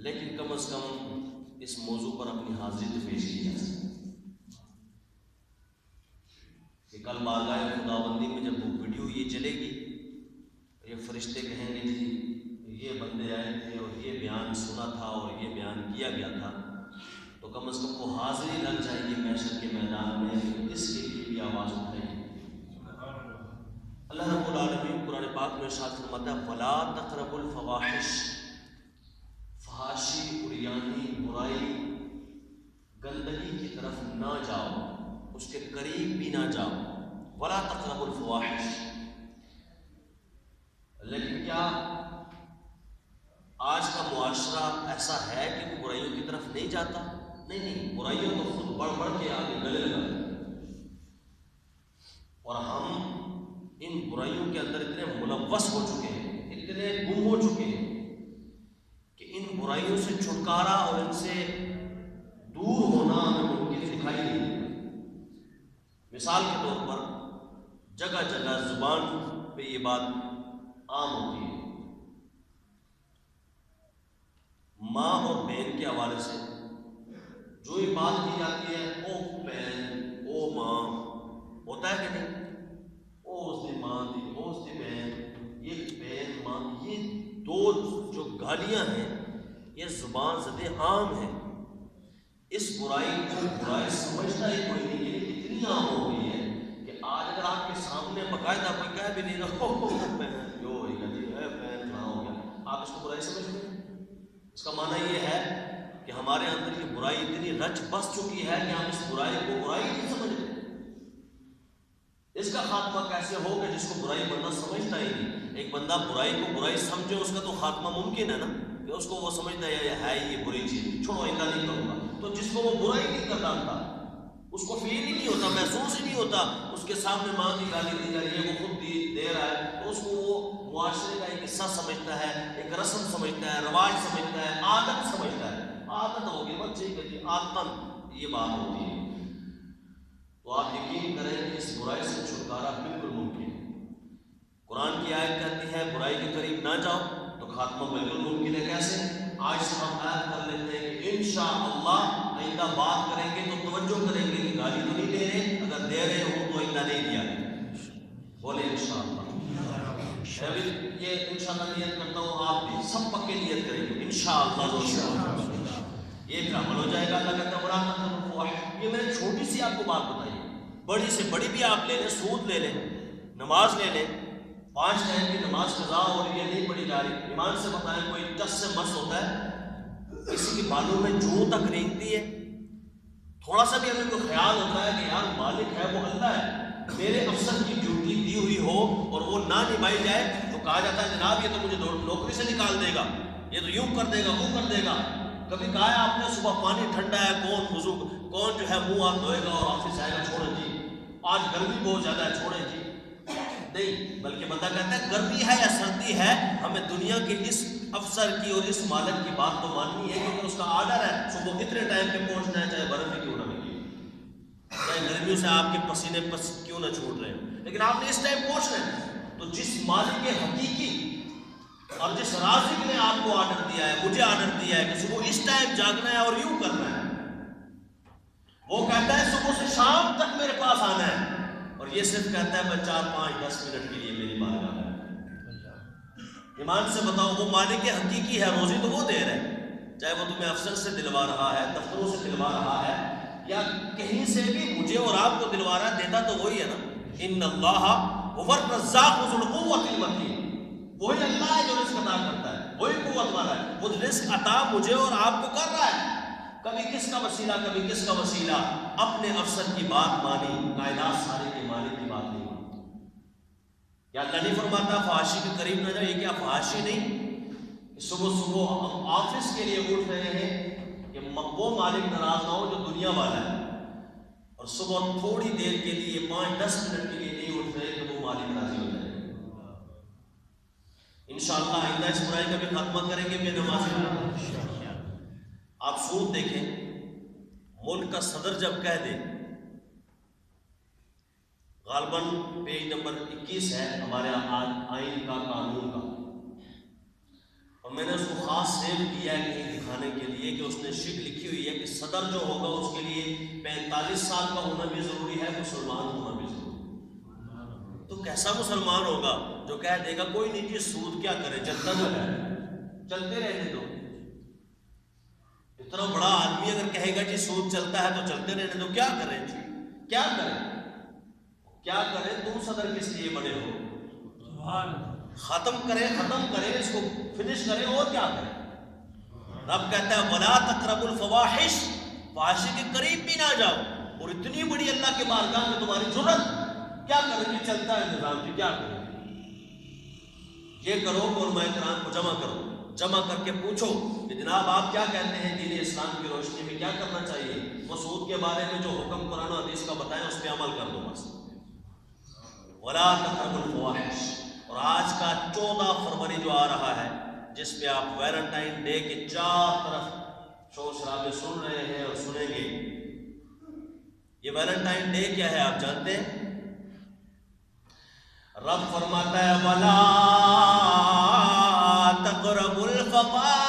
لیکن کم از کم اس موضوع پر اپنی حاضری تو پیش کی جا سکتی کہ کل بارگاہ خداوندی میں جب وہ ویڈیو یہ چلے گی، یہ فرشتے کہیں گے جی یہ بندے آئے تھے اور یہ بیان سنا تھا اور یہ بیان کیا گیا تھا، تو کم از کم وہ حاضری لگ جائے گی محشر کے میدان میں، اس کے لیے بھی آواز اٹھائے گی۔ اللہ رب العالمین قرآن پاک میں ارشاد فرماتا ہے وَلَا تَقْرَبُوا الْفَوَاحِشَ، فحاشی، عریانی، برائی، گندگی کی طرف نہ جاؤ، اس کے قریب بھی نہ جاؤ۔ وَلَا تَقْرَبُوا الْفَوَاحِشَ، لیکن کیا آج کا معاشرہ ایسا ہے کہ وہ برائیوں کی طرف نہیں جاتا؟ نہیں، برائیوں تو خود بڑھ بڑھ کے آگے گلے لگا، اور ہم ان برائیوں کے اندر اتنے ملوث ہو چکے ہیں، اتنے گم ہو چکے ہیں کہ ان برائیوں سے چھٹکارا اور ان سے دور ہونا ہمیں ممکن دکھائی نہیں دیتا۔ مثال کے طور پر جگہ جگہ زبان پہ یہ بات عام ہوتی ہے، ماں اور بہن کے حوالے سے جو یہ بات کی جاتی ہے، او بہن، او ماں، ہوتا ہے کہ نہیں؟ او اس دی ماں دی، او اس دی بہن، یہ بہن ماں، یہ دو جو گالیاں ہیں یہ زبان زد عام ہے۔ اس برائی کو برائی سمجھتا ہی کوئی نہیں، یہ اتنی عام ہو گئی ہے کہ آج اگر آپ کے سامنے باقاعدہ کوئی کہہ بھی نہیں رہا ہو بہن جو ہوئی گا جی ہے بہن فلاں ہو گیا، آپ اس کو برائی سمجھتے ہیں؟ اس کا معنی یہ ہے کہ ہمارے اندر یہ برائی اتنی رچ بس چکی ہے کہ ہم اس برائی کو برائی نہیں سمجھتے۔ اس کا خاتمہ کیسے ہو کہ جس کو برائی بندہ سمجھتا ہی نہیں؟ ایک بندہ برائی کو برائی سمجھے، اس کا تو خاتمہ ممکن ہے نا، کہ اس کو وہ سمجھتا ہے یہ بری چیز، چھوڑو آئندہ نہیں کروں گا۔ تو جس کو وہ برائی نہیں کر ڈالتا، اس کو فیل ہی نہیں ہوتا، محسوس ہی نہیں ہوتا، اس کے سامنے ماں کی گالی دی جا رہی ہے، وہ خود دے رہا ہے، تو اس کو وہ معاشرے کا ایک حصہ سمجھتا ہے، ایک رسم سمجھتا ہے، رواج سمجھتا ہے، عادت سمجھتا ہے۔ عادت ہوگی بچے کی عادت، یہ بات ہوتی ہے۔ تو آپ یقین کریں کہ اس برائی سے چھٹکارا بالکل ممکن ہے۔ قرآن کی آیت کہتی ہے برائی کے قریب نہ جاؤ، تو خاتمہ بالکل ممکن ہے۔ کیسے؟ آج سے ہم آیت کر لیتے ہیں کہ انشاءاللہ آئندہ بات کریں گے تو توجہ کریں گے کہ گالی تو نہیں دے رہے، اگر دے رہے ہوں تو آئندہ نہیں دیا کریں۔ بولے انشاءاللہ۔ میں بھی یہ انشاءاللہ نیت کرتا ہوں، آپ بھی سب پکے نیت کریں گے انشاءاللہ، یہ پھر عمل ہو جائے گا۔ اللہ کہتا ہے وَلَا تَقْرَبُوا الْفَوَاحِشَ، یہ میں نے چھوٹی سی آپ کو بات بتائی، بڑی سے بڑی بھی آپ لے لیں، سود لے لیں، نماز لے لیں، 5 ٹائم کی نماز قضا ہو رہی ہے، نہیں پڑھی جا رہی، ایمان سے بتائیں کوئی ٹس سے مس ہوتا ہے؟ کسی کے بالوں میں جو تک رینگتی ہے، تھوڑا سا بھی ہمیں کوئی خیال ہوتا ہے کہ یار مالک ہے وہ اللہ ہے، میرے افسر کی ڈیوٹی دی ہوئی ہو اور وہ نہ نبھائی جائے تو کہا جاتا ہے جناب یہ تو مجھے نوکری سے نکال دے گا، یہ تو یوں کر دے گا، وہ کر دے گا۔ کبھی کہا ہے آپ نے صبح پانی ٹھنڈا ہے، کون جو ہے منہ ہاتھ دھوئے گا اور آفس جائے گا؟ چھوڑیں جی، آج گرمی بہت زیادہ ہے، چھوڑیں جی۔ نہیں، بلکہ بندہ کہتا ہے گرمی ہے یا سردی ہے، ہمیں دنیا کے اس افسر کی اور اس مالک کی بات تو ماننی ہے، کیونکہ اس کا آرڈر ہے صبح کتنے ٹائم پہ پہنچنا ہے، چاہے برف ہی کیوں نہ لگے، چاہے گرمیوں سے آپ کے پسینے کیوں نہ چھوٹ رہے ہیں، لیکن آپ نے اس ٹائم پہنچنا ہے۔ تو جس مالک کے حقیقی اور جس رازق نے آپ کو آرڈر دیا ہے، مجھے آرڈر دیا ہے کہ صبح اس ٹائم جاگنا ہے اور یوں کرنا ہے، وہ کہتا ہے صبح سے شام تک میرے پاس آنا ہے، اور یہ صرف کہتا ہے میں 4 5 10 منٹ کے لیے میری بارگاہ میں۔ ایمان سے بتاؤ وہ مالک حقیقی ہے، روزی تو وہ دے رہا ہے، چاہے وہ تمہیں افسر سے دلوا رہا ہے، دفتروں سے دلوا رہا ہے، یا کہیں سے بھی مجھے اور آپ کو دلوا رہا ہے، دیتا تو وہی ہے نا۔ ان اللہ هو الرزاق ذو القوۃ المتین، وہی اللہ ہے جو رزق عطا کرتا ہے، وہی قوت والا ہے، وہ رزق عطا مجھے اور آپ کو کر رہا ہے۔ کبھی کس کا وسیلہ، کبھی کس کا وسیلہ، اپنے افسر کی بات مانی، کائنات سارے کے مالک کی بات نہیں مانی۔ یا اللہ نہیں فرماتا فحاشی کے قریب نہ جاؤ؟ یہ کیا فحاشی نہیں؟ صبح صبح ہم آفس کے لیے اٹھ رہے ہیں کہ وہ مالک ناراض نہ ہو جو دنیا والا ہے، اور صبح تھوڑی دیر کے لیے 5 10 منٹ کے لیے نہیں اٹھ رہے کہ وہ مالک راضی ہو جائے۔ انشاءاللہ آئندہ اس برائی کا بھی خاتمہ کریں گے بے نمازی۔ آپ سود دیکھیں، ملک کا صدر جب کہہ دے، غالباً پیج نمبر 21 ہے ہمارے آئین کا، قانون کا، اور اور میں نے اس کو خاص سیو کیا ہے کہیں دکھانے کے لیے کہ اس نے شک لکھی ہوئی ہے کہ صدر جو ہوگا اس کے لیے 45 سال کا ہونا بھی ضروری ہے، مسلمان ہونا بھی ضروری ہے۔ تو کیسا مسلمان ہوگا جو کہہ دے گا کوئی نہیں جی سود کیا کرے چلتا نہ رہے، چلتے رہنے دو۔ اتنا بڑا آدمی اگر کہے گا جی سود چلتا ہے تو چلتے رہنے دو، کیا کریں جی، کیا کریں، کیا کریں؟ تم صدر کس لیے بنے ہو؟ ختم کریں اس کو، فنش کریں، اور کیا کریں؟ رب کہتا ہے وَلَا تَقْرَبُوا الْفَوَاحِشَ، فحاشی کے قریب بھی نہ جاؤ۔ اور اتنی بڑی اللہ کے بارگاہ میں تمہاری جرت، کیا کریں گے؟ چلتا ہے نظام جی، کیا کریں گے؟ یہ کرو کہ علماء کرام کو جمع کر کے پوچھو کہ جناب آپ کیا کہتے ہیں دین اسلام کی روشنی میں کیا کرنا چاہیے؟ وہ سود کے بارے میں جو حکم قرآن و حدیث کا بتائیں اس پہ عمل کر دو بس۔ وَلَا تَقْرَبُوا الْفَوَاحِشَ۔ اور آج کا 14 فروری جو آ رہا ہے، جس پہ آپ ویلنٹائن ڈے کے چار طرف شور شرابے سن رہے ہیں اور سنیں گے، یہ ویلنٹائن ڈے کیا ہے آپ جانتے ہیں؟ رب فرماتا ہے وَلَا تَقْرَبُوا الْفَوَاحِشَ،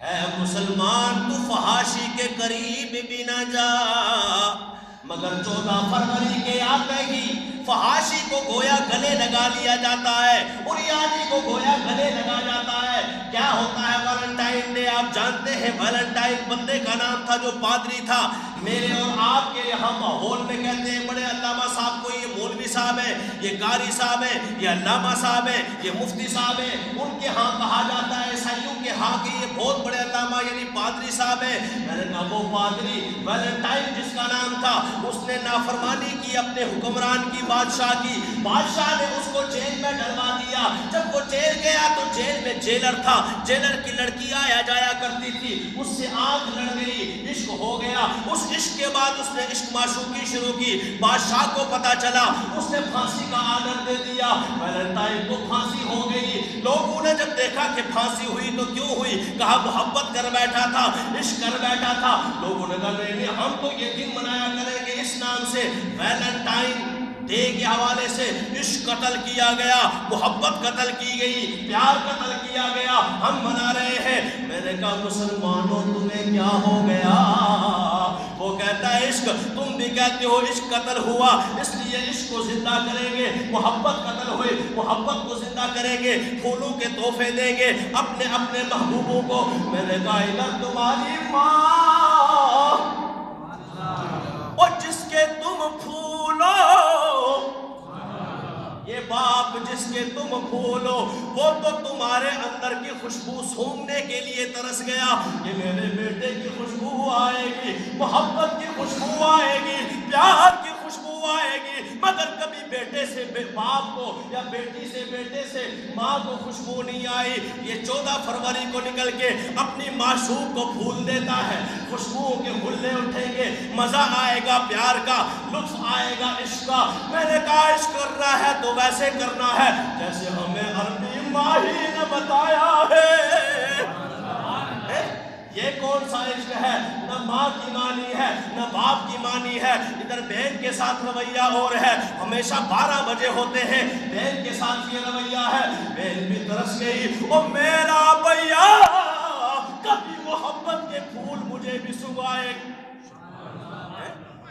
اے مسلمان تو فحاشی کے قریب بھی نہ جا۔ مگر 14 فروری کے آتے ہی فحاشی کو گویا گلے لگا لیا جاتا ہے، بریانی کو گویا گلے لگا جاتا ہے۔ کیا ہوتا ہے ویلنٹائن ڈے؟ آپ جانتے ہیں ویلنٹائن بندے کا نام تھا جو پادری تھا۔ میرے اور آپ کے یہاں ماحول میں کہتے ہیں بڑے علامہ صاحب کو، یہ مولوی صاحب ہیں، یہ قاری صاحب ہیں، یہ علامہ صاحب ہیں، یہ مفتی صاحب ہیں۔ ان کے ہاں کہا جاتا ہے عیسائیوں کے ہاں کہ یہ بہت بڑے علامہ یعنی پادری صاحب ہیں۔ میں نے کہا وہ پادری ویلنٹائن جس کا نام تھا اس نے نافرمانی کی اپنے حکمران کی، بادشاہ کی، بادشاہ نے اس کو جیل میں ڈلوا دیا۔ جب وہ جیل گیا تو جیل میں جیلر تھا، جیلر کی لڑکی آیا جایا کرتی تھی، اس سے آنکھ لڑ گئی، عشق ہو گیا۔ اس عشق کے بعد اس نے عشق معشوقی شروع کی، بادشاہ کو پتا چلا، اس نے پھانسی کا آرڈر دے دیا۔ ویلنٹائن کو پھانسی ہو گئی۔ لوگوں نے جب دیکھا کہ پھانسی ہوئی تو کیوں ہوئی؟ کہا محبت کر بیٹھا تھا، عشق کر بیٹھا تھا۔ لوگوں نے کہا نہیں ہم تو یہ دن منایا کریں گے اس نام سے، ویلنٹائن ڈے کے حوالے سے عشق قتل کیا گیا، محبت قتل کی گئی، پیار قتل کیا گیا، ہم منا رہے ہیں۔ میں نے کہا مسلمانوں تمہیں کیا ہو گیا؟ وہ کہتا ہے عشق، تم بھی کہتے ہو عشق قتل ہوا اس لیے عشق کو زندہ کریں گے، محبت قتل ہوئی محبت کو زندہ کریں گے، پھولوں کے تحفے دیں گے اپنے اپنے محبوبوں کو۔ میں نے کہا ادھر تمہاری ماں اور جس کے تم پھولو، یہ باپ جس کے تم پھولو، وہ تو تمہارے اندر کی خوشبو سونگھنے کے لیے ترس گیا کہ میرے بیٹے کی خوشبو آئے گی، محبت کی خوشبو آئے گی، پیار کی خوشبو آئے گی، مگر کبھی بیٹے سے باپ کو یا بیٹی سے بیٹے سے ماں کو خوشبو نہیں آئی۔ یہ 14 فروری کو نکل کے اپنی معشوق کو بھول دیتا ہے، خوشبوؤں کے ہلے اٹھیں گے، مزہ آئے گا پیار کا، لطف آئے گا عشق کا۔ میں نے کہا عشق کر رہا ہے تو ویسے کرنا ہے جیسے ہمیں عربی ماہی نے بتایا ہے۔ یہ کون سا عشق ہے؟ نہ ماں کی مانی ہے نہ باپ کی مانی ہے۔ ادھر بہن کے ساتھ رویہ اور ہے، ہمیشہ 12 بجے ہوتے ہیں، بہن کے ساتھ یہ رویہ ہے، بہن بھی ترس گئی، او میرا بھیا کبھی محبت کے پھول مجھے بھی سنگائے،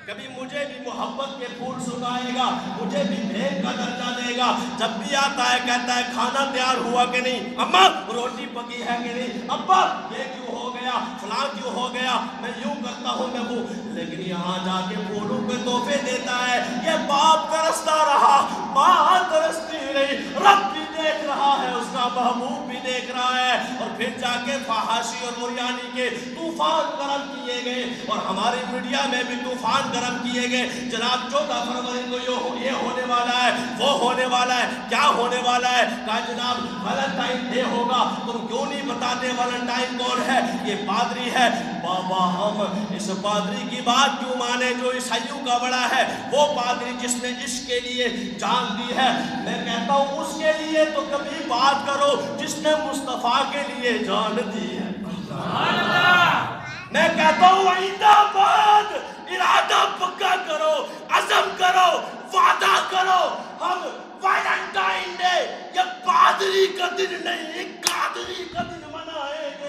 کبھی مجھے بھی محبت کے پھول سنگائے گا، مجھے بھی بہن کا درجہ دے گا۔ جب بھی آتا ہے کہتا ہے کھانا تیار ہوا کہ نہیں، اماں روٹی پکی ہے کہ نہیں، ابا یہ کیوں ہو گیا، فلاں کیوں ہو گیا، میں یوں کرتا ہوں میں وہ۔ لیکن یہاں جا کے پھولوں پہ تحفے دیتا ہے۔ یہ باپ ترستا رہا، ماں ترستی رہی، رب بھی دیکھ رہا ہے، اس کا محبوب بھی دیکھ رہا ہے، اور پھر جا کے فحاشی اور مریانی کے طوفان گرم کیے گئے، اور ہماری میڈیا میں بھی طوفان گرم کیے گئے۔ جناب 14 فروری کو یہ ہونے والا ہے، وہ ہونے والا ہے، کیا ہونے والا ہے؟ کہا جناب ویلنٹائن ڈے ہوگا، تم کیوں نہیں بتاتے ویلنٹائن کون ہے؟ یہ پادری ہے۔ بابا ہم اس پادری کی بات کیوں مانے جو عیسائیوں کا بڑا ہے؟ وہ پادری جس نے عشق کے لیے جان دی ہے۔ میں کہتا ہوں اس کے لیے تو کبھی بات کرو جس نے مصطفیٰ کے لیے جان دی ہے۔ میں کہتا ہوں آئندہ بعد ارادہ پکا کرو، عزم کرو، وعدہ کرو، ہم ویلنٹائن ویلنٹائن ڈے یہ پادری کا دن نہیں، قادری کا دن منائیں گے.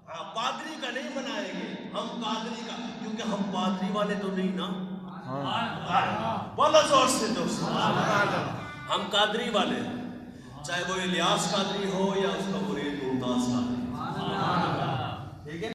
ہاں پادری کا نہیں منائیں گے، ہم قادری کا، کیونکہ ہم پادری والے تو نہیں نا. بولا زور سے دوست، ہم قادری والے ہیں، چاہے وہ الیاس قادری ہو یا اس کا مرید ممتاز قادری. ٹھیک ہے.